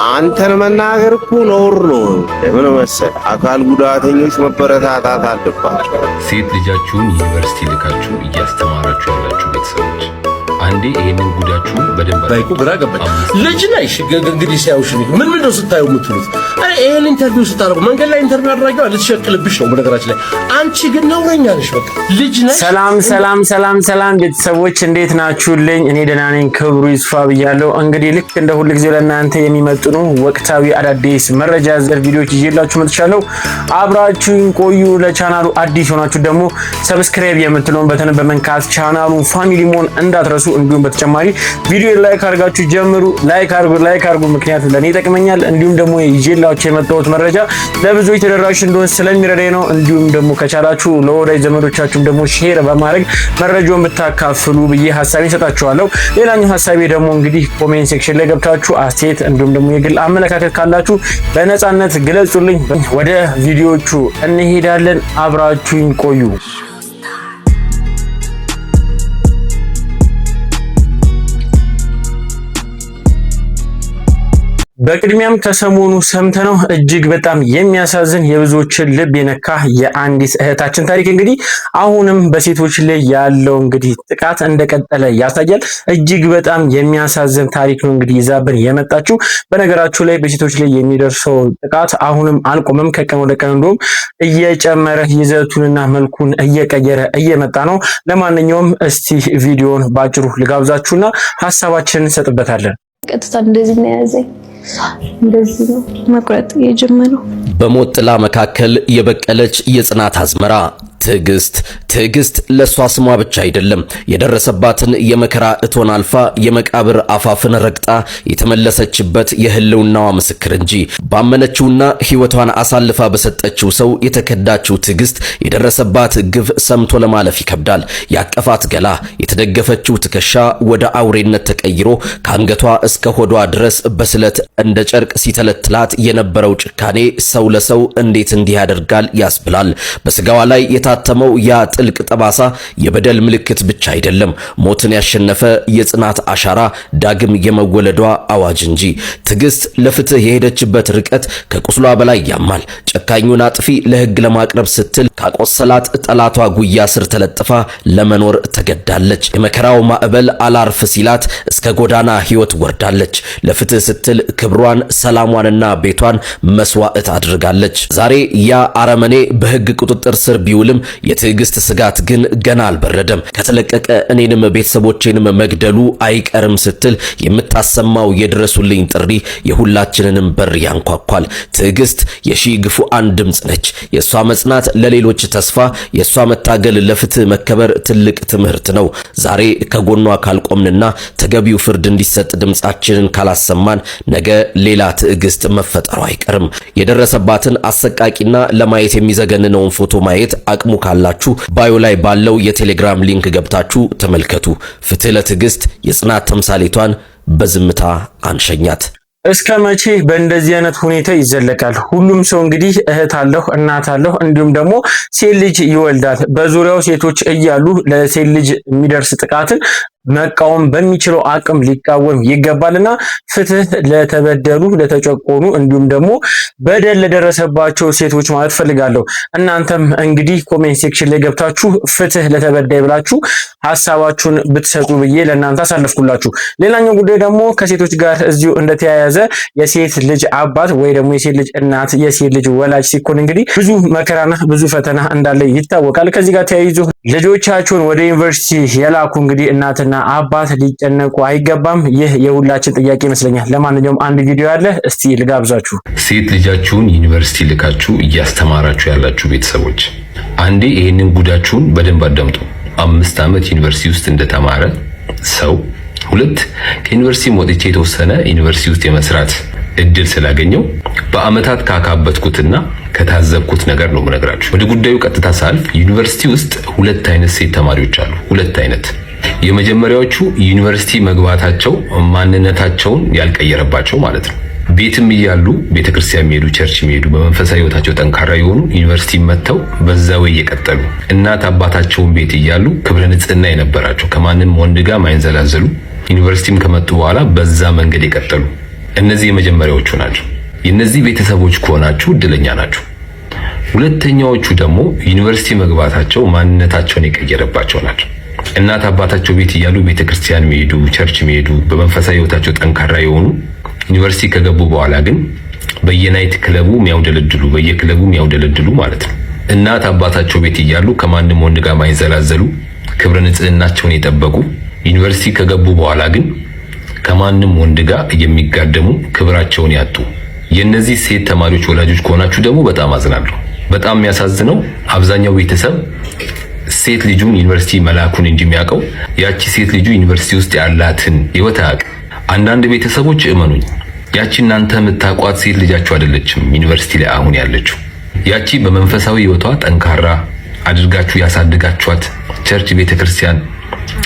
አንተን መናገር እኮ ነውር ነው። ምን መሰል አካል ጉዳተኞች መበረታታት አለባቸው። ሴት ልጃችሁን ዩኒቨርሲቲ ልካችሁ እያስተማራችሁ ያላችሁ ቤተሰቦች አንዴ ይሄንን ጉዳችሁ በደንብ ባይቁ ግራ ገባኝ። ልጅ ነሽ እንግዲህ ሲያዩሽ ምን ነው ስታዩ የምትሉት? አይ ይሄን ኢንተርቪው ስታረጉ መንገድ ላይ ኢንተርቪው አድራጊው ልትሸቅልብሽ ነው። በነገራችን ላይ አንቺ ግን ነውረኛ ነሽ። በቃ ልጅ ነሽ። ሰላም ቤተሰቦች እንዴት ናችሁልኝ? እኔ ደህና ነኝ፣ ክብሩ ይስፋ ብያለሁ። እንግዲህ ልክ እንደ ሁሉ ጊዜ ለእናንተ የሚመጥኑ ወቅታዊ አዳዲስ መረጃ ዘር ቪዲዮዎች ይዤላችሁ መጥቻለሁ። አብራችሁን ቆዩ። ለቻናሉ አዲስ ሆናችሁ ደግሞ ሰብስክራይብ የምትለውን በተን በመንካት ቻናሉ ፋሚሊ መሆን እንዳትረሱ። እንዲሁም በተጨማሪ ቪዲዮ ላይክ አድርጋችሁ ጀምሩ። ላይክ አድርጉ፣ ምክንያቱም ለኔ ይጠቅመኛል። እንዲሁም ደግሞ ይዤላችሁ የመጣሁት መረጃ ለብዙዎች ተደራሽ እንደሆነ ስለሚረዳኝ ነው። እንዲሁም ደግሞ ከቻላችሁ ለወዳጅ ዘመዶቻችሁም ደግሞ ሼር በማድረግ መረጃውን ብታካፍሉ ብዬ ሐሳቤን ሰጣችኋለሁ። ሌላኛው ሐሳቤ ደግሞ እንግዲህ ኮሜንት ሴክሽን ላይ ገብታችሁ አስተያየት እንዲሁም ደግሞ የግል አመለካከት ካላችሁ በነፃነት ግለጹልኝ። ወደ ቪዲዮቹ እንሄዳለን። አብራችሁኝ ቆዩ። በቅድሚያም ከሰሞኑ ሰምተነው እጅግ በጣም የሚያሳዝን የብዙዎችን ልብ የነካ የአንዲት እህታችን ታሪክ እንግዲህ አሁንም በሴቶች ላይ ያለው እንግዲህ ጥቃት እንደቀጠለ ያሳያል። እጅግ በጣም የሚያሳዝን ታሪክ ነው እንግዲህ ይዛብን የመጣችው። በነገራችሁ ላይ በሴቶች ላይ የሚደርሰው ጥቃት አሁንም አልቆመም። ከቀን ወደ ቀን እንደውም እየጨመረ ይዘቱንና መልኩን እየቀየረ እየመጣ ነው። ለማንኛውም እስቲ ቪዲዮን ባጭሩ ልጋብዛችሁና ሐሳባችንን እንሰጥበታለን። ቀጥታ እንደዚህ ነው ያዘኝ። እንደዚህ ነው መቁረጥ የጀመረው። በሞት ጥላ መካከል የበቀለች የጽናት አዝመራ ትዕግስት ለሷ ስሟ ብቻ አይደለም። የደረሰባትን የመከራ እቶን አልፋ የመቃብር አፋፍን ረግጣ የተመለሰችበት የህልውናዋ ምስክር እንጂ ባመነችውና ህይወቷን አሳልፋ በሰጠችው ሰው የተከዳችው ትዕግስት የደረሰባት ግፍ ሰምቶ ለማለፍ ይከብዳል። ያቀፋት ገላ፣ የተደገፈችው ትከሻ ወደ አውሬነት ተቀይሮ ከአንገቷ እስከ ሆዷ ድረስ በስለት እንደ ጨርቅ ሲተለትላት የነበረው ጭካኔ ሰው ለሰው እንዴት እንዲህ ያደርጋል ያስብላል። በስጋዋ ላይ የታተመው ያ ጥልቅ ጠባሳ የበደል ምልክት ብቻ አይደለም፣ ሞትን ያሸነፈ የጽናት አሻራ፣ ዳግም የመወለዷ አዋጅ እንጂ። ትዕግስት ለፍትህ የሄደችበት ርቀት ከቁስሏ በላይ ያማል። ጨካኙን አጥፊ ለህግ ለማቅረብ ስትል ካቆሰላት ጠላቷ ጉያ ስር ተለጥፋ ለመኖር ተገዳለች። የመከራው ማዕበል አላርፍ ሲላት እስከ ጎዳና ህይወት ወርዳለች። ለፍትህ ስትል ክብሯን፣ ሰላሟንና ቤቷን መስዋዕት አድርጋለች። ዛሬ ያ አረመኔ በህግ ቁጥጥር ስር ቢውልም የትዕግስት ስጋት ግን ገና አልበረደም። ከተለቀቀ እኔንም ቤተሰቦቼንም መግደሉ አይቀርም ስትል የምታሰማው የድረሱልኝ ጥሪ የሁላችንንም በር ያንኳኳል። ትዕግስት የሺህ ግፉአን ድምጽ ነች። የሷ መጽናት ለሌሎች ተስፋ፣ የሷ መታገል ለፍትህ መከበር ትልቅ ትምህርት ነው። ዛሬ ከጎኗ ካልቆምንና ተገቢው ፍርድ እንዲሰጥ ድምጻችንን ካላሰማን ነገ ሌላ ትዕግስት መፈጠሩ አይቀርም። የደረሰባትን አሰቃቂና ለማየት የሚዘገንነውን ፎቶ ማየት አቅሙ ካላችሁ ባዮ ላይ ባለው የቴሌግራም ሊንክ ገብታችሁ ተመልከቱ። ፍትህ ለትዕግስት የጽናት ተምሳሌቷን በዝምታ አንሸኛት። እስከ መቼ በእንደዚህ አይነት ሁኔታ ይዘለቃል? ሁሉም ሰው እንግዲህ እህት አለው፣ እናት አለው፣ እንዲሁም ደግሞ ሴት ልጅ ይወልዳል። በዙሪያው ሴቶች እያሉ ለሴት ልጅ የሚደርስ ጥቃትን መቃወም በሚችለው አቅም ሊቃወም ይገባልና ፍትህ ለተበደሉ ለተጨቆኑ እንዲሁም ደግሞ በደል ለደረሰባቸው ሴቶች ማለት ፈልጋለሁ። እናንተም እንግዲህ ኮሜንት ሴክሽን ላይ ገብታችሁ ፍትህ ለተበዳይ ብላችሁ ሐሳባችሁን ብትሰጡ ብዬ ለእናንተ አሳልፍኩላችሁ። ሌላኛው ጉዳይ ደግሞ ከሴቶች ጋር እዚሁ እንደተያያዘ የሴት ልጅ አባት ወይ ደግሞ የሴት ልጅ እናት የሴት ልጅ ወላጅ ሲኮን እንግዲህ ብዙ መከራና ብዙ ፈተና እንዳለ ይታወቃል። ከዚህ ጋር ተያይዞ ልጆቻቸውን ወደ ዩኒቨርሲቲ የላኩ እንግዲህ እናትና አባት ሊጨነቁ አይገባም። ይህ የሁላችን ጥያቄ ይመስለኛል። ለማንኛውም አንድ ቪዲዮ አለ፣ እስቲ ልጋብዛችሁ። ሴት ልጃችሁን ዩኒቨርሲቲ ልካችሁ እያስተማራችሁ ያላችሁ ቤተሰቦች አንዴ ይሄንን ጉዳችሁን በደንብ አዳምጡ። 5 ዓመት ዩኒቨርሲቲ ውስጥ እንደተማረ ሰው፣ 2 ከዩኒቨርሲቲ ወጥቼ የተወሰነ ዩኒቨርሲቲ ውስጥ የመስራት እድል ስላገኘው በአመታት ካካበትኩትና ከታዘብኩት ነገር ነው የምነግራችሁ። ወደ ጉዳዩ ቀጥታ ሳልፍ ዩኒቨርሲቲ ውስጥ 2 አይነት ሴት ተማሪዎች አሉ። 2 አይነት። የመጀመሪያዎቹ ዩኒቨርሲቲ መግባታቸው ማንነታቸውን ያልቀየረባቸው ማለት ነው። ቤትም እያሉ ቤተክርስቲያን የሚሄዱ ቸርች የሚሄዱ በመንፈሳዊ ህይወታቸው ጠንካራ የሆኑ ዩኒቨርሲቲ መጥተው በዛው እየቀጠሉ እናት አባታቸውን ቤት እያሉ ክብረ ንጽህና የነበራቸው ከማንም ወንድ ጋር ማይንዘላዘሉ ዩኒቨርሲቲም ከመጡ በኋላ በዛ መንገድ የቀጠሉ እነዚህ የመጀመሪያዎቹ ናቸው። የነዚህ ቤተሰቦች ከሆናችሁ እድለኛ ናችሁ። ሁለተኛዎቹ ደግሞ ዩኒቨርሲቲ መግባታቸው ማንነታቸውን የቀየረባቸው ናቸው። እናት አባታቸው ቤት እያሉ ቤተክርስቲያን የሚሄዱ ቸርች የሚሄዱ በመንፈሳዊ ህይወታቸው ጠንካራ የሆኑ ዩኒቨርሲቲ ከገቡ በኋላ ግን በየናይት ክለቡ የሚያውደለድሉ በየክለቡ የሚያውደለድሉ ማለት ነው። እናት አባታቸው ቤት እያሉ ከማንም ወንድ ጋር ማይዘላዘሉ ክብረ ንጽህናቸውን የጠበቁ ዩኒቨርሲቲ ከገቡ በኋላ ግን ከማንም ወንድ ጋር የሚጋደሙ ክብራቸውን ያጡ የነዚህ ሴት ተማሪዎች ወላጆች ከሆናችሁ ደግሞ በጣም አዝናለሁ። በጣም የሚያሳዝነው አብዛኛው ቤተሰብ ሴት ልጁን ዩኒቨርሲቲ መላኩን እንጂ የሚያውቀው ያቺ ሴት ልጁ ዩኒቨርሲቲ ውስጥ ያላትን ህይወት አያውቅ። አንዳንድ ቤተሰቦች እመኑኝ ያቺ እናንተ የምታውቋት ሴት ልጃችሁ አይደለችም ዩኒቨርሲቲ ላይ አሁን ያለችው። ያቺ በመንፈሳዊ ህይወቷ ጠንካራ አድርጋችሁ ያሳድጋችኋት ቸርች ቤተክርስቲያን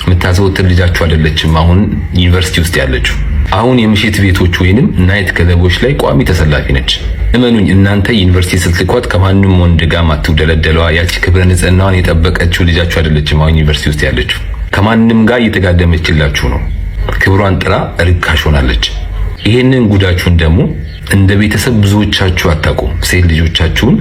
የምታዘወትር ልጃችሁ አይደለችም አሁን ዩኒቨርሲቲ ውስጥ ያለችው። አሁን የምሽት ቤቶች ወይንም ናይት ክለቦች ላይ ቋሚ ተሰላፊ ነች። እመኑኝ እናንተ ዩኒቨርሲቲ ስትልኳት ከማንም ወንድ ጋር ማትውደለደለዋ ያቺ ክብረ ንጽህናዋን የጠበቀችው ልጃችሁ አይደለችም አሁን ዩኒቨርሲቲ ውስጥ ያለችው። ከማንም ጋር እየተጋደመችላችሁ ነው። ክብሯን ጥራ ርካሽ ሆናለች። ይሄንን ጉዳችሁን ደግሞ እንደ ቤተሰብ ብዙዎቻችሁ አታውቁም። ሴት ልጆቻችሁን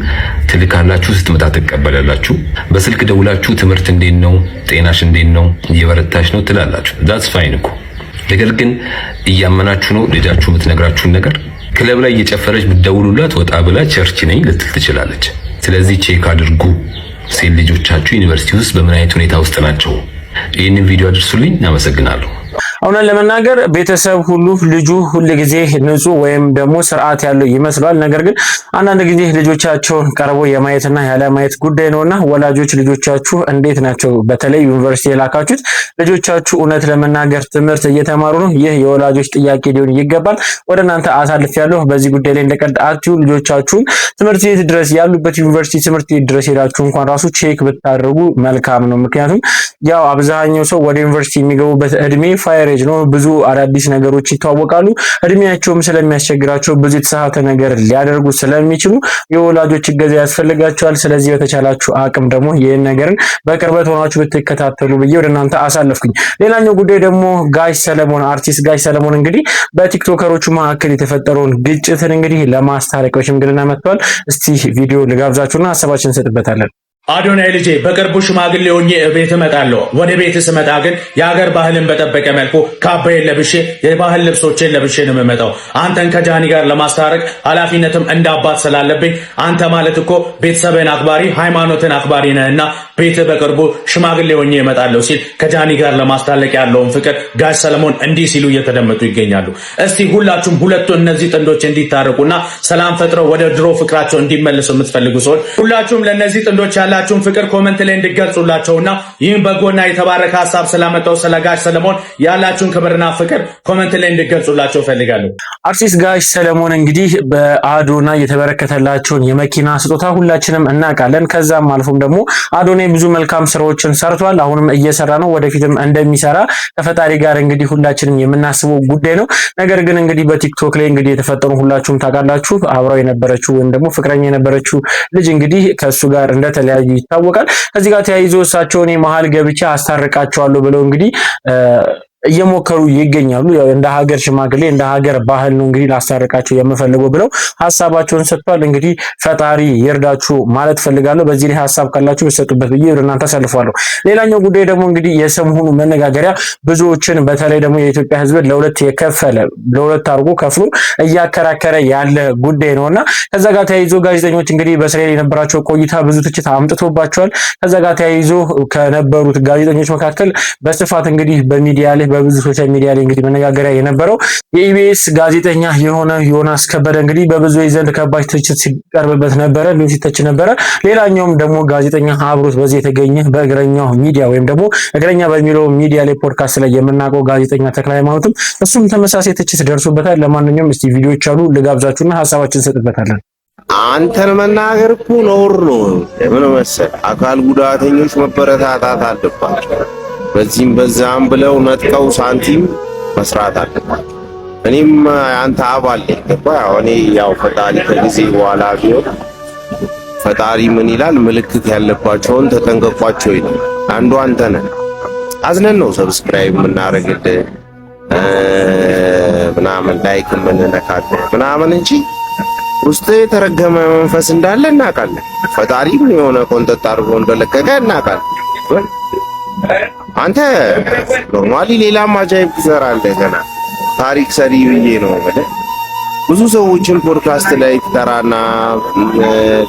ትልካላችሁ፣ ስትመጣ ትቀበላላችሁ። በስልክ ደውላችሁ ትምህርት እንዴት ነው፣ ጤናሽ እንዴት ነው፣ እየበረታሽ ነው ትላላችሁ። ዳትስ ፋይን እኮ። ነገር ግን እያመናችሁ ነው ልጃችሁ የምትነግራችሁን ነገር። ክለብ ላይ እየጨፈረች ብትደውሉላት ወጣ ብላ ቸርች ነኝ ልትል ትችላለች። ስለዚህ ቼክ አድርጉ ሴት ልጆቻችሁ ዩኒቨርሲቲ ውስጥ በምን አይነት ሁኔታ ውስጥ ናቸው። ይህንን ቪዲዮ አድርሱልኝ። አመሰግናለሁ። እውነት ለመናገር ቤተሰብ ሁሉ ልጁ ሁሉ ጊዜ ንጹህ ወይም ደግሞ ስርዓት ያለው ይመስላል። ነገር ግን አንዳንድ ጊዜ ልጆቻቸውን ቀርቦ የማየትና ያለ ማየት ጉዳይ ነውና ወላጆች ልጆቻችሁ እንዴት ናቸው? በተለይ ዩኒቨርሲቲ የላካችሁት ልጆቻችሁ እውነት ለመናገር ትምህርት እየተማሩ ነው? ይህ የወላጆች ጥያቄ ሊሆን ይገባል። ወደ እናንተ አሳልፌያለሁ። በዚህ ጉዳይ ላይ እንደቀልድ አትዩ። ልጆቻችሁን ትምህርት ቤት ድረስ ያሉበት ዩኒቨርሲቲ ትምህርት ቤት ድረስ ሄዳችሁ እንኳን ራሱ ቼክ ብታደርጉ መልካም ነው። ምክንያቱም ያው አብዛኛው ሰው ወደ ዩኒቨርሲቲ የሚገቡበት እድሜ ፋይሬጅ ነው። ብዙ አዳዲስ ነገሮች ይተዋወቃሉ። እድሜያቸውም ስለሚያስቸግራቸው ብዙ የተሳሳተ ነገር ሊያደርጉ ስለሚችሉ የወላጆች እገዛ ያስፈልጋቸዋል። ስለዚህ በተቻላችሁ አቅም ደግሞ ይህን ነገርን በቅርበት ሆናችሁ ብትከታተሉ ብዬ ወደ እናንተ አሳለፍኩኝ። ሌላኛው ጉዳይ ደግሞ ጋሽ ሰለሞን አርቲስት ጋሽ ሰለሞን እንግዲህ በቲክቶከሮቹ መካከል የተፈጠረውን ግጭትን እንግዲህ ለማስታረቅ በሽምግልና መጥቷል። እስቲ ቪዲዮ ልጋብዛችሁና ሀሳባችን እንሰጥበታለን። አዶናይ ልጄ በቅርቡ ሽማግሌ ሆኜ ቤት እመጣለሁ። ወደ ቤት ስመጣ ግን የሀገር ባህልን በጠበቀ መልኩ ካባዬን ለብሼ የባህል ልብሶቼን ለብሼ ነው የምመጣው። አንተን ከጃኒ ጋር ለማስታረቅ ኃላፊነትም እንደ አባት ስላለብኝ አንተ ማለት እኮ ቤተሰብን አክባሪ ሃይማኖትን አክባሪ ነህና ቤት በቅርቡ ሽማግሌ ሆኜ እመጣለሁ ሲል ከጃኒ ጋር ለማስታረቅ ያለውን ፍቅር ጋሽ ሰለሞን እንዲህ ሲሉ እየተደመጡ ይገኛሉ። እስቲ ሁላችሁም ሁለቱ እነዚህ ጥንዶች እንዲታረቁና ሰላም ፈጥረው ወደ ድሮ ፍቅራቸው እንዲመለሱ የምትፈልጉ ሰዎች ሁላችሁም ለእነዚህ ጥንዶች ያላችሁን ፍቅር ኮመንት ላይ እንድትገልጹላቸውና ይህን በጎና የተባረከ ሀሳብ ስላመጣው ስለ ጋሽ ሰለሞን ያላችሁን ክብርና ፍቅር ኮመንት ላይ እንድትገልጹላቸው ፈልጋለሁ። አርቲስት ጋሽ ሰለሞን እንግዲህ በአዶናይ የተበረከተላቸውን የመኪና ስጦታ ሁላችንም እናውቃለን። ከዛም አልፎም ደግሞ አዶናይ ብዙ መልካም ስራዎችን ሰርቷል። አሁንም እየሰራ ነው፣ ወደፊትም እንደሚሰራ ከፈጣሪ ጋር እንግዲህ ሁላችንም የምናስበው ጉዳይ ነው። ነገር ግን እንግዲህ በቲክቶክ ላይ እንግዲህ የተፈጠሩ ሁላችሁም ታውቃላችሁ። አብራው የነበረችው ወይም ደግሞ ፍቅረኛ የነበረችው ልጅ እንግዲህ ከሱ ጋር እንደተለያዩ ይታወቃል። ከዚህ ጋር ተያይዞ እሳቸው እኔ መሀል ገብቼ አስታርቃቸዋለሁ ብለው እንግዲህ እየሞከሩ ይገኛሉ። ያው እንደ ሀገር ሽማግሌ እንደ ሀገር ባህል ነው እንግዲህ ላስታርቃቸው የምፈልገው ብለው ሀሳባቸውን ሰጥቷል። እንግዲህ ፈጣሪ ይርዳችሁ ማለት ፈልጋለሁ። በዚህ ላይ ሀሳብ ካላችሁ ብትሰጡበት ብዬ ወደ እናንተ አሳልፋለሁ። ሌላኛው ጉዳይ ደግሞ እንግዲህ የሰሞኑ መነጋገሪያ ብዙዎችን በተለይ ደግሞ የኢትዮጵያ ሕዝብን ለሁለት ለሁለት አድርጎ ከፍሎ እያከራከረ ያለ ጉዳይ ነውና ከዛ ጋር ተያይዞ ጋዜጠኞች እንግዲህ በእስራኤል የነበራቸው ቆይታ ብዙ ትችት አምጥቶባቸዋል። ከዛ ጋር ተያይዞ ከነበሩት ጋዜጠኞች መካከል በስፋት እንግዲህ በሚዲያ ላይ በብዙ ሶሻል ሚዲያ ላይ እንግዲህ መነጋገሪያ የነበረው የኢቢኤስ ጋዜጠኛ የሆነ ዮናስ ከበደ እንግዲህ በብዙ ዘንድ ከባድ ትችት ሲቀርብበት ነበረ፣ ሲተች ነበረ። ሌላኛውም ደግሞ ጋዜጠኛ አብሮት በዚህ የተገኘ በእግረኛው ሚዲያ ወይም ደግሞ እግረኛ በሚለው ሚዲያ ላይ ፖድካስት ላይ የምናውቀው ጋዜጠኛ ተክለ ሃይማኖትም እሱም ተመሳሳይ ትችት ደርሶበታል። ለማንኛውም እስቲ ቪዲዮዎች አሉ ልጋብዛችሁና ሀሳባችን እንሰጥበታለን። አንተን መናገር እኮ ነውር ነው። ምን መሰለህ አካል ጉዳተኞች መበረታታት አለባቸው። በዚህም በዛም ብለው ነጥቀው ሳንቲም መስራት አለባቸው። እኔም አንተ አባል ነኝ ገባህ? እኔ ያው ፈጣሪ ከጊዜ በኋላ ቢሆን ፈጣሪ ምን ይላል? ምልክት ያለባቸውን ተጠንቀቋቸው ይላል። አንዱ አንተ ነህ። አዝነን ነው ሰብስክራይብ የምናደርግልህ ምናምን ላይክ የምንነካለን ምናምን እንጂ ውስጥ የተረገመ መንፈስ እንዳለ እናውቃለን። ፈጣሪም የሆነ ቆንጠጥ አድርጎ እንደለቀቀ እናውቃለን። አንተ ኖርማሊ ሌላም አጃይብ ትሰራለህ። ገና ታሪክ ሰሪ ብዬ ነው ማለት ብዙ ሰዎችን ፖድካስት ላይ ትጠራና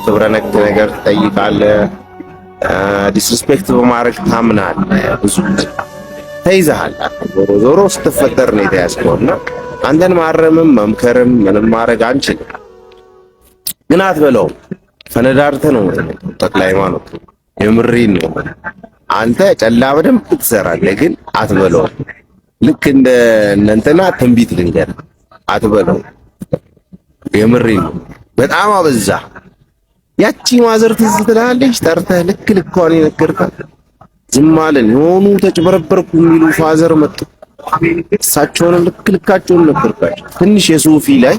ክብረ ነክ ነገር ትጠይቃለህ። ዲስሪስፔክት በማድረግ ታምናለህ። ብዙ ተይዘሃል። ዞሮ ስትፈጠር ነው የተያዝከውና አንተን ማረምም መምከርም ምንም ማድረግ አንችልም። ግን አትበለውም። ፈነዳርተህ ነው ጠቅላይ ሃይማኖት የምሬን ነው። አንተ ጨላ በደንብ ትሰራለህ፣ ግን አትበለውም። ልክ እንደ እንትና ትንቢት ልንገርህ፣ አትበለውም። የምሬን ነው። በጣም አበዛ። ያቺ ማዘር ትዝ ትላለች። ጠርተህ ልክ ልኳን የነገርካት ዝም አለን። የሆኑ ተጭበረበርኩ የሚሉ ፋዘር መጡ። እሳቸውንም ልክ ልካቸውን ነገርካቸው። ትንሽ የሶፊ ላይ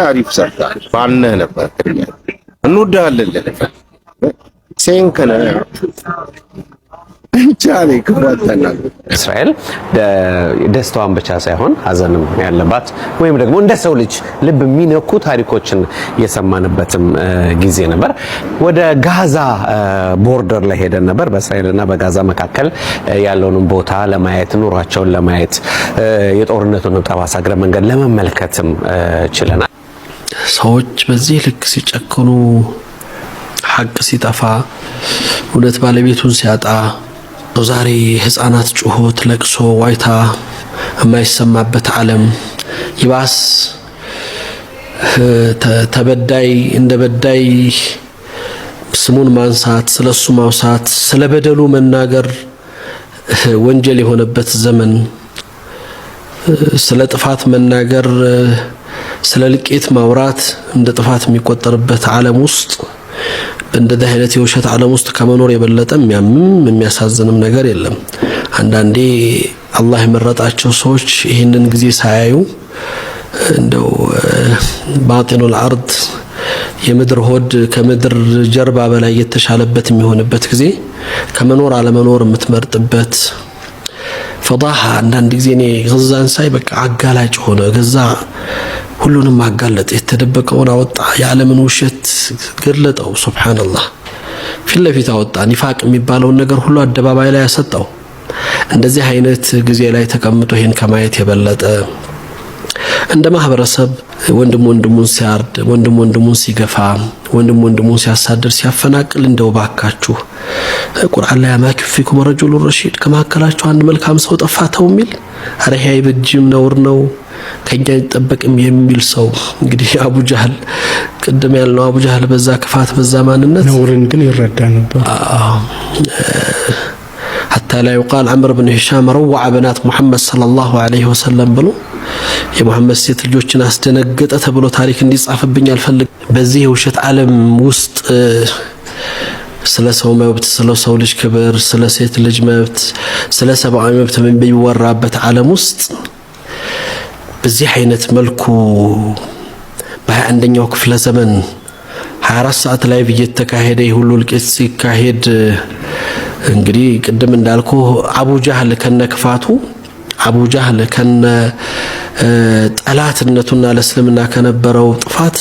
አሪፍ ሰርታል። ባነህ ነበር ከኛ እንወዳለን ለለፈ ሴንከነ ቻሌ ክፍራተና እስራኤል ደስታዋን ብቻ ሳይሆን ሀዘንም ያለባት ወይም ደግሞ እንደ ሰው ልጅ ልብ የሚነኩ ታሪኮችን የሰማንበትም ጊዜ ነበር። ወደ ጋዛ ቦርደር ላይ ሄደን ነበር። በእስራኤልና በጋዛ መካከል ያለውን ቦታ ለማየት ኑሯቸውን ለማየት የጦርነቱን ጠባሳ እግረ መንገድ ለመመልከትም ችለናል። ሰዎች በዚህ ልክ ሲጨክኑ፣ ሐቅ ሲጠፋ፣ እውነት ባለቤቱን ሲያጣ፣ ዛሬ ህፃናት ጩኸት፣ ለቅሶ፣ ዋይታ የማይሰማበት ዓለም ይባስ ተበዳይ እንደ በዳይ ስሙን ማንሳት፣ ስለሱ ማውሳት፣ ስለ በደሉ መናገር ወንጀል የሆነበት ዘመን፣ ስለ ጥፋት መናገር፣ ስለ ልቄት ማውራት እንደ ጥፋት የሚቆጠርበት ዓለም ውስጥ በእንደዚህ አይነት የውሸት ዓለም ውስጥ ከመኖር የበለጠ የሚያምም የሚያሳዝንም ነገር የለም። አንዳንዴ አላህ የመረጣቸው ሰዎች ይህንን ጊዜ ሳያዩ እንደው ባጢኑል አርድ የምድር ሆድ ከምድር ጀርባ በላይ የተሻለበት የሚሆንበት ጊዜ ከመኖር አለመኖር የምትመርጥበት ፈዳሃ። አንዳንድ ጊዜ እኔ ገዛን ሳይ በቃ አጋላጭ ሆነ። ገዛ ሁሉንም አጋለጠ፣ የተደበቀውን አወጣ፣ የዓለምን ውሸት ገለጠው። ሱብሃንአላህ ፊት ለፊት አወጣ። ኒፋቅ የሚባለውን ነገር ሁሉ አደባባይ ላይ ያሰጣው። እንደዚህ አይነት ጊዜ ላይ ተቀምጦ ይሄን ከማየት የበለጠ እንደ ማህበረሰብ ወንድም ወንድሙን ሲያርድ፣ ወንድም ወንድሙን ሲገፋ፣ ወንድም ወንድሙን ሲያሳድር፣ ሲያፈናቅል እንደው ባካችሁ ቁርአን ላይ ማክፊኩም ረጁሉ ረሺድ ከማከላችሁ አንድ መልካም ሰው ጠፋተው የሚል አረህ አይበጅም ነውር ነው ከኛ ይጠበቅም የሚል ሰው እንግዲህ አቡ ጀህል ቀደም ያልነው አቡ ጀህል በዛ ክፋት በዛ ማንነት ነውርን ግን ይረዳ ነበር። حتى لا يقال عمرو بن هشام روع بنات محمد صلى الله عليه وسلم ብሎ የሙሐመድ ሴት ልጆችን አስደነገጠ ተብሎ ታሪክ እንዲጻፍብኝ አልፈልግ። በዚህ ውሸት ዓለም ውስጥ ስለ ሰው መብት፣ ስለ ሰው ልጅ ክብር፣ ስለ ሴት ልጅ መብት፣ ስለ ሰብአዊ መብት ምን ቢወራበት ዓለም ውስጥ በዚህ አይነት መልኩ በ21ኛው ክፍለ ዘመን 24 ሰዓት ላይ እየተካሄደ ሁሉ ልቄት ሲካሄድ እንግዲህ ቅድም እንዳልኩ አቡ ጀህል ከነክፋቱ አቡ ጀህል ከነ ጠላትነቱና ለእስልምና ከነበረው ጥፋት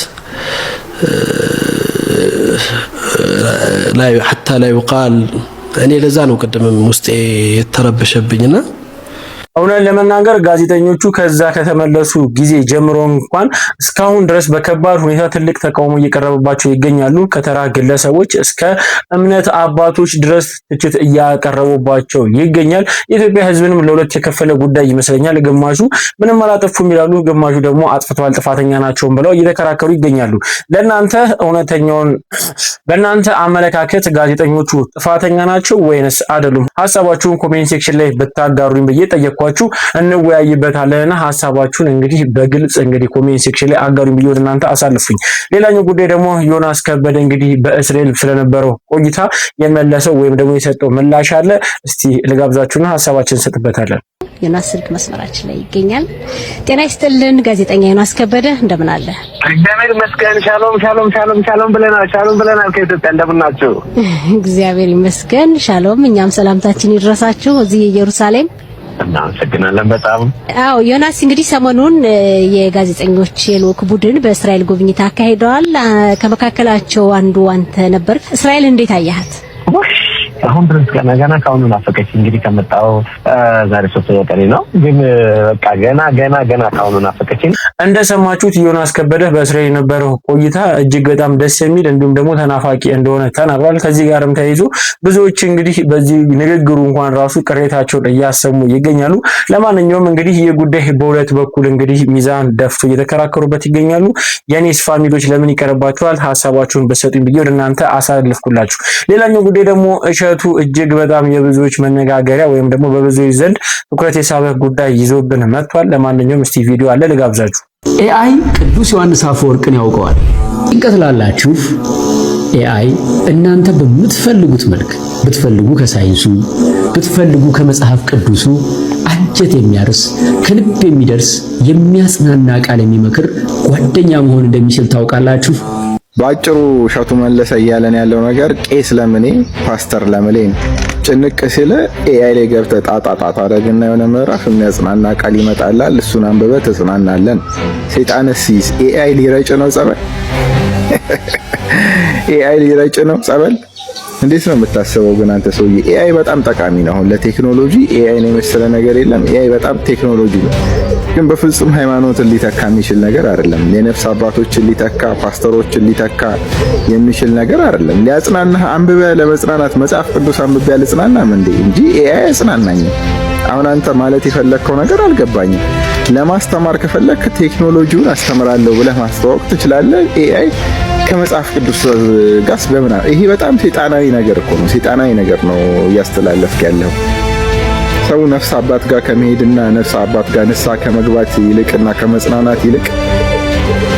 ላይ حتى لا يقال እኔ ለዛ ነው ቅድምም ውስጤ የተረበሸብኝና እውነት ለመናገር ጋዜጠኞቹ ከዛ ከተመለሱ ጊዜ ጀምሮ እንኳን እስካሁን ድረስ በከባድ ሁኔታ ትልቅ ተቃውሞ እየቀረበባቸው ይገኛሉ። ከተራ ግለሰቦች እስከ እምነት አባቶች ድረስ ትችት እያቀረቡባቸው ይገኛል። የኢትዮጵያ ሕዝብንም ለሁለት የከፈለ ጉዳይ ይመስለኛል። ግማሹ ምንም አላጠፉም ይላሉ፣ ግማሹ ደግሞ አጥፍተዋል ጥፋተኛ ናቸው ብለው እየተከራከሩ ይገኛሉ። ለእናንተ እውነተኛውን በእናንተ አመለካከት ጋዜጠኞቹ ጥፋተኛ ናቸው ወይንስ አይደሉም? ሐሳባችሁን ኮሜንት ሴክሽን ላይ ብታጋሩኝ ብዬ ጠየቅኳችሁ። እንወያይበታለንና ሐሳባችሁን እንግዲህ በግልጽ እንግዲህ ኮሜንት ሴክሽን ላይ አጋሩኝ ብዬ እናንተ አሳልፉኝ። ሌላኛው ጉዳይ ደግሞ ዮናስ ከበደ እንግዲህ በእስራኤል ስለነበረው ቆይታ የመለሰው ወይም ደግሞ የሰጠው ምላሽ አለ። እስቲ ልጋብዛችሁና ሐሳባችንን እንሰጥበታለን። ዮናስ ስልክ መስመራችን ላይ ይገኛል። ጤና ይስጥልን ጋዜጠኛ ዮናስ ከበደ እንደምን አለ? እግዚአብሔር ይመስገን። ሻሎም ብለናል። ከኢትዮጵያ እንደምን ናችሁ? እግዚአብሔር ይመስገን ሻሎም። እኛም ሰላምታችን ይድረሳችሁ እዚህ ኢየሩሳሌም። እናመሰግናለን በጣም። አዎ ዮናስ፣ እንግዲህ ሰሞኑን የጋዜጠኞች የልዑክ ቡድን በእስራኤል ጉብኝት አካሂደዋል። ከመካከላቸው አንዱ አንተ ነበር። እስራኤል እንዴት አያሃት? አሁን ድረስ ገና ካሁኑ ናፈቀች። እንግዲህ ከመጣው ዛሬ 3ኛ ቀኔ ነው፣ ግን በቃ ገና ካሁኑ ናፈቀች። እንደሰማችሁት ዮናስ ከበደ በእስራኤል የነበረው ቆይታ እጅግ በጣም ደስ የሚል እንዲሁም ደግሞ ተናፋቂ እንደሆነ ተናግሯል። ከዚህ ጋርም ተያይዞ ብዙዎች እንግዲህ በዚህ ንግግሩ እንኳን ራሱ ቅሬታቸውን እያሰሙ ይገኛሉ። ለማንኛውም እንግዲህ ይህ ጉዳይ በሁለት በኩል እንግዲህ ሚዛን ደፍቶ እየተከራከሩበት ይገኛሉ። የኔስ ፋሚሊዎች ለምን ይቀርባቸዋል? ሀሳባችሁን በሰጡኝ ብዬ ወደ እናንተ አሳልፍኩላችሁ። ሌላኛው ጉዳይ ደግሞ እሸቱ እጅግ በጣም የብዙዎች መነጋገሪያ ወይም ደግሞ በብዙዎች ዘንድ ትኩረት የሳበ ጉዳይ ይዞብን መጥቷል። ለማንኛውም እስቲ ቪዲዮ አለ ልጋብዛችሁ። ኤአይ ቅዱስ ዮሐንስ አፈወርቅን ያውቀዋል። ጭንቀት ላላችሁ ኤአይ እናንተ በምትፈልጉት መልክ ብትፈልጉ ከሳይንሱ ብትፈልጉ ከመጽሐፍ ቅዱሱ አንጀት የሚያርስ ከልብ የሚደርስ የሚያጽናና ቃል የሚመክር ጓደኛ መሆን እንደሚችል ታውቃላችሁ። ባጭሩ እሸቱ መለሰ እያለን ያለው ነገር ቄስ ለምኔ ፓስተር ለምሌ ጭንቅ ሲል ኤአይ ላይ ገብተህ ጣጣ አደረግና የሆነ ምዕራፍ የሚያጽናና ቃል ይመጣላል። እሱን አንብበህ ትጽናናለን። ሰይጣንስ ኤአይ ሊረጭ ነው ጸበል? ኤአይ ሊረጭ ነው ጸበል? እንዴት ነው የምታስበው ግን አንተ ሰውዬ? ኤአይ በጣም ጠቃሚ ነው። አሁን ለቴክኖሎጂ ኤአይ ነው የመሰለ ነገር የለም። ኤአይ በጣም ቴክኖሎጂ ነው፣ ግን በፍጹም ሃይማኖትን ሊተካ የሚችል ነገር አይደለም። የነፍስ አባቶችን ሊተካ ፓስተሮችን ሊተካ የሚችል ነገር አይደለም። ሊያጽናናህ አንብበህ ለመጽናናት መጽሐፍ ቅዱስ አንብቤ ያልጽናናም እንጂ ኤአይ ያጽናናኝም። አሁን አንተ ማለት የፈለግከው ነገር አልገባኝም። ለማስተማር ከፈለክ ቴክኖሎጂውን አስተምራለሁ ብለህ ማስተዋወቅ ትችላለህ። ኤአይ ከመጽሐፍ ቅዱስ ጋር በምን? ይሄ በጣም ሰይጣናዊ ነገር እኮ ነው። ሰይጣናዊ ነገር ነው እያስተላለፍክ ያለው። ሰው ነፍስ አባት ጋር ከመሄድና ነፍስ አባት ጋር ንስሐ ከመግባት ይልቅና ከመጽናናት ይልቅ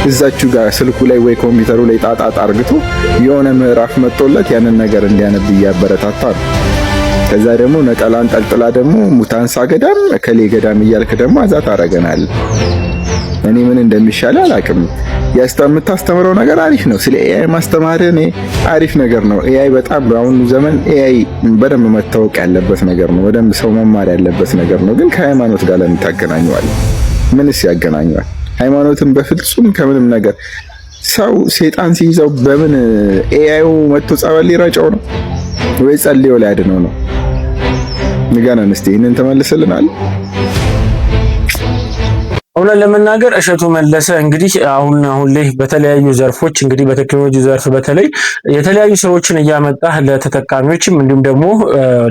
እዛችሁ ጋር ስልኩ ላይ ወይ ኮምፒውተሩ ላይ ጣጣ አርግቶ የሆነ ምዕራፍ መጥቶለት ያንን ነገር እንዲያነብ እያበረታታ ነው። ከዛ ደግሞ ነጠላን ጠልጥላ ደግሞ ሙታንሳ ገዳም ከሌ ገዳም እያልክ ደግሞ አዛት አረገናል። እኔ ምን እንደሚሻል አላውቅም። የምታስተምረው ነገር አሪፍ ነው። ስለ ኤአይ ማስተማር እኔ አሪፍ ነገር ነው። ኤአይ በጣም በአሁኑ ዘመን ኤአይ በደንብ መታወቅ ያለበት ነገር ነው። በደንብ ሰው መማር ያለበት ነገር ነው። ግን ከሃይማኖት ጋር ለምን ታገናኘዋል? ምንስ ያገናኘዋል? ሃይማኖትን በፍጹም ከምንም ነገር ሰው ሰይጣን ሲይዘው በምን ኤአዩ መጥቶ ጸበል ሊረጨው ነው ወይ ጸልዮ ሊያድነው ነው? ንገረን እስቲ። ይሄንን ተመልሰልናል። እውነት ለመናገር እሸቱ መለሰ እንግዲህ አሁን ላይ በተለያዩ ዘርፎች እንግዲህ በቴክኖሎጂ ዘርፍ በተለይ የተለያዩ ስራዎችን እያመጣ ለተጠቃሚዎችም እንዲሁም ደግሞ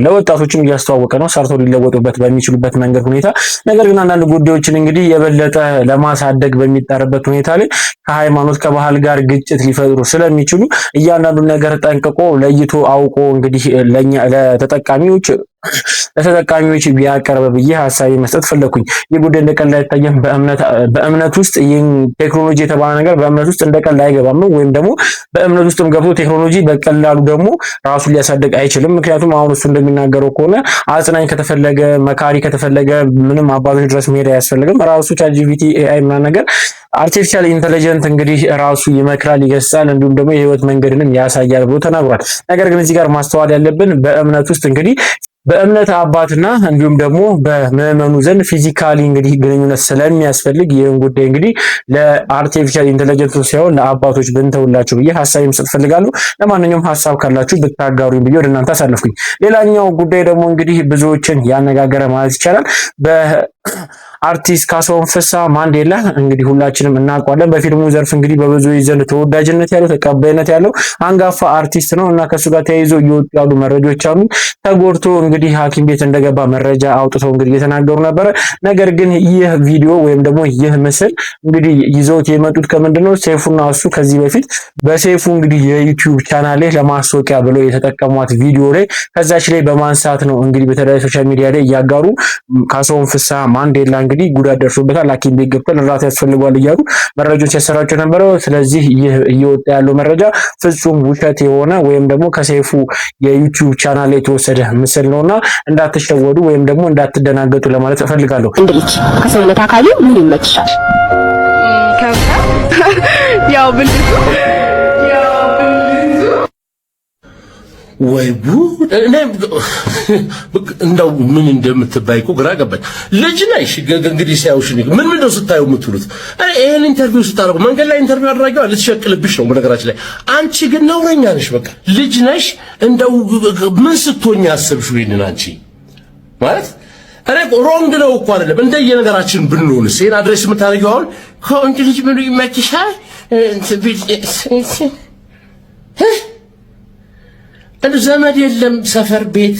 ለወጣቶችም እያስተዋወቀ ነው፣ ሰርተው ሊለወጡበት በሚችሉበት መንገድ ሁኔታ። ነገር ግን አንዳንድ ጉዳዮችን እንግዲህ የበለጠ ለማሳደግ በሚጣርበት ሁኔታ ላይ ከሃይማኖት ከባህል ጋር ግጭት ሊፈጥሩ ስለሚችሉ እያንዳንዱን ነገር ጠንቅቆ ለይቶ አውቆ እንግዲህ ለተጠቃሚዎች ቢያቀርብ ብዬ ሐሳቤ መስጠት ፈለኩኝ። ይህ ጉዳይ እንደቀላል አይታየም። በእምነት ውስጥ ይህን ቴክኖሎጂ የተባለ ነገር በእምነት ውስጥ እንደቀላል አይገባም ነው፣ ወይም ደግሞ በእምነት ውስጥም ገብቶ ቴክኖሎጂ በቀላሉ ደግሞ ራሱን ሊያሳድግ አይችልም። ምክንያቱም አሁን እሱ እንደሚናገረው ከሆነ አጽናኝ ከተፈለገ መካሪ ከተፈለገ ምንም አባቶች ድረስ መሄድ አያስፈልግም። ራሱ ቻትጂፒቲ ኤአይ ምናምን ነገር አርቲፊሻል ኢንተለጀንት እንግዲህ ራሱ ይመክራል፣ ይገሳል፣ እንዲሁም ደግሞ የህይወት መንገድንም ያሳያል ብሎ ተናግሯል። ነገር ግን እዚህ ጋር ማስተዋል ያለብን በእምነት ውስጥ እንግዲህ በእምነት አባትና እንዲሁም ደግሞ በምዕመኑ ዘንድ ፊዚካሊ እንግዲህ ግንኙነት ስለሚያስፈልግ ይህን ጉዳይ እንግዲህ ለአርቲፊሻል ኢንተለጀንስ ሳይሆን ለአባቶች ብንተውላችሁ ብዬ ሀሳብ መስጠት ፈልጋለሁ። ለማንኛውም ሀሳብ ካላችሁ ብታጋሩኝ ብዬ ወደ እናንተ አሳልፍኩኝ። ሌላኛው ጉዳይ ደግሞ እንግዲህ ብዙዎችን ያነጋገረ ማለት ይቻላል አርቲስት ካሳሁን ፍስሐ ማንዴላ እንግዲህ ሁላችንም እናውቀዋለን። በፊልሙ ዘርፍ እንግዲህ በብዙዎች ዘንድ ተወዳጅነት ያለው ተቀባይነት ያለው አንጋፋ አርቲስት ነው እና ከሱ ጋር ተያይዞ እየወጡ ያሉ መረጃዎች አሉ። ተጎድቶ እንግዲህ ሐኪም ቤት እንደገባ መረጃ አውጥተው እንግዲህ እየተናገሩ ነበረ። ነገር ግን ይህ ቪዲዮ ወይም ደግሞ ይህ ምስል እንግዲህ ይዘውት የመጡት ከምንድነው ሰይፉና እሱ ከዚህ በፊት በሰይፉ እንግዲህ የዩቲዩብ ቻናል ላይ ለማስታወቂያ ብለው የተጠቀሟት ቪዲዮ ላይ ከዛች ላይ በማንሳት ነው እንግዲህ በተለያዩ ሶሻል ሚዲያ ላይ እያጋሩ ካሳሁን ፍስሐ ማንዴላ እንግዲህ ጉዳት ደርሶበታል፣ ሐኪም ቤት ገብቷል፣ እርዳታ ያስፈልገዋል እያሉ መረጃዎች ሲያሰራጩ ነበረው። ስለዚህ ይህ እየወጣ ያለው መረጃ ፍጹም ውሸት የሆነ ወይም ደግሞ ከሰይፉ የዩቲዩብ ቻናል ላይ የተወሰደ ምስል ነውና እንዳትሸወዱ ወይም ደግሞ እንዳትደናገጡ ለማለት እፈልጋለሁ። እንዴ ከሰውነት አካሉ ምን ይመችሻል? ያው ብልቱ ወይ ጉድ! እኔ እንደው ምን እንደምትባይ እኮ ግራ ገባኝ። ልጅ ነሽ እንግዲህ ሲያዩሽ ምን ነው ስታዩ የምትሉት? ይሄን ኢንተርቪው ስታደርጉ መንገድ ላይ ኢንተርቪው አድራጊዋ ልትሸቅልብሽ ነው በነገራችን ላይ። አንቺ ግን ነውረኛ ነሽ። በቃ ልጅ ነሽ። እንደው ምን ስትሆኝ አሰብሽው? ይሄንን አንቺ ማለት እኔ ሮንግ ነው እኮ አይደለም። እንደየነገራችን ብንሆንስ ይሄን አድሬስ የምታደርጊው አሁን ከወንድ ልጅ ምን ይመችሻል ዘመድ የለም ሰፈር ቤት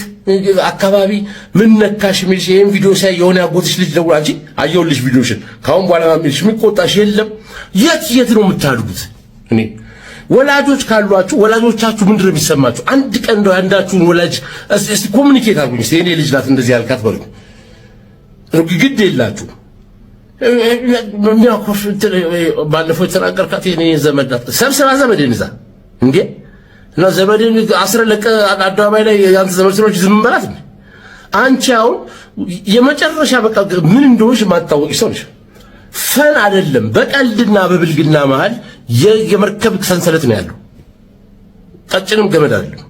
አካባቢ ምን ነካሽ የሚልሽ ይሄን ቪዲዮ ሳይ የሆነ ያጎትሽ ልጅ ደውላ እንጂ አየሁልሽ ቪዲዮሽን ካሁን በኋላ የሚልሽ የሚቆጣሽ የለም። የት ነው የምታድጉት? እኔ ወላጆች ካሏችሁ ወላጆቻችሁ ምንድን ነው የሚሰማችሁ? አንድ ቀን እንደው አንዳችሁን ወላጅ እስቲ ኮሙኒኬት አድርጉኝ። እስቲ የኔ ልጅ ናት እንደዚህ ያልካት በሉኝ። ግድ የላችሁ የሚያኮርፍ ባለፈው የተናገርካት የኔ ዘመድ ናት። ሰብስባ ዘመድን ይዛ እንዴ እና ዘመድን አስረለቀ አደባባይ ላይ ያንተ ዘመድ ስለሆነች ዝም በላት። አንቺ አሁን የመጨረሻ በቃ ምን እንደሆነሽ ማታወቂ ሰው ነሽ። ፈን አይደለም በቀልድና በብልግና መሃል የመርከብ ሰንሰለት ነው ያለው። ቀጭንም ገመድ አይደለም።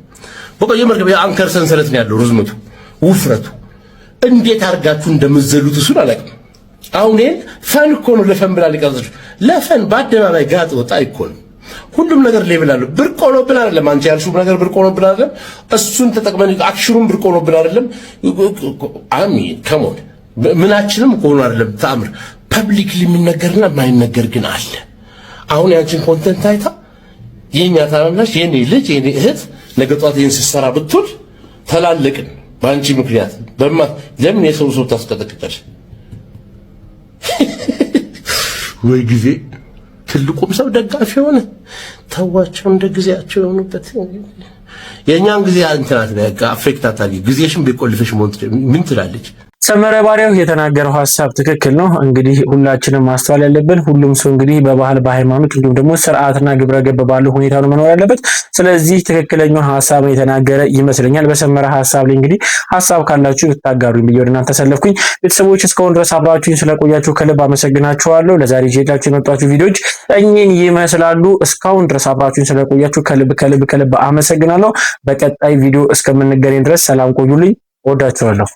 በቃ የመርከብ የአንከር ሰንሰለት ነው ያለው። ርዝመቱ ውፍረቱ እንዴት አድርጋችሁ እንደምትዘሉት እሱን አላውቅም። አሁን ይሄን ፈን እኮ ነው ለፈን ብላ ሊቀርጽሽ ለፈን በአደባባይ ጋጥ ወጣ እኮ ነው። ሁሉም ነገር ሌብል አለው። ብርቅ ሆኖብን አይደለም። አንቺ ያልሽው ነገር ብርቅ ሆኖብን አይደለም። እሱን ተጠቅመን አክሽሩን ብርቅ ሆኖብን አይደለም። አሚን ከሞን ምናችንም ሆኖ አይደለም። ተአምር ፐብሊክሊ የሚነገርና የማይነገር ግን አለ። አሁን ያንቺን ኮንተንት አይታ የኛ ታናናሽ የኔ ልጅ የኔ እህት ነገ ጧት ይሄን ስትሰራ ብትውል ተላለቅን በአንቺ ምክንያት ለምን የሰው ሰው ታስቀጠቅጫለሽ? ወይ ጊዜ ትልቁም ሰው ደጋፊ ሆነ ተዋቸው እንደ ጊዜያቸው የሆኑበት የኛን ጊዜ አንተናት በቃ አፍሪካ ታታሊ ጊዜሽን ቢቆልፈሽ ምን ትላለች? ሰመረ ባሪያው የተናገረው ሀሳብ ትክክል ነው። እንግዲህ ሁላችንም ማስተዋል ያለብን ሁሉም ሰው እንግዲህ በባህል በሃይማኖት እንዲሁም ደግሞ ስርዓትና ግብረ ገብ ባለው ሁኔታ ነው መኖር ያለበት። ስለዚህ ትክክለኛውን ሀሳብ የተናገረ ይመስለኛል። በሰመረ ሀሳብ ላይ እንግዲህ ሀሳብ ካላችሁ ብታጋሩኝ ብዬ ወደ እናንተ ተሰለፍኩኝ። ቤተሰቦች እስካሁን ድረስ አብራችሁኝ ስለቆያችሁ ከልብ አመሰግናችኋለሁ። ለዛሬ ይዤላችሁ የመጣችሁ ቪዲዮዎች እኚህን ይመስላሉ። እስካሁን ድረስ አብራችሁኝ ስለቆያችሁ ከልብ አመሰግናለሁ። በቀጣይ ቪዲዮ እስከምንገናኝ ድረስ ሰላም ቆዩልኝ። ወዳችኋለሁ።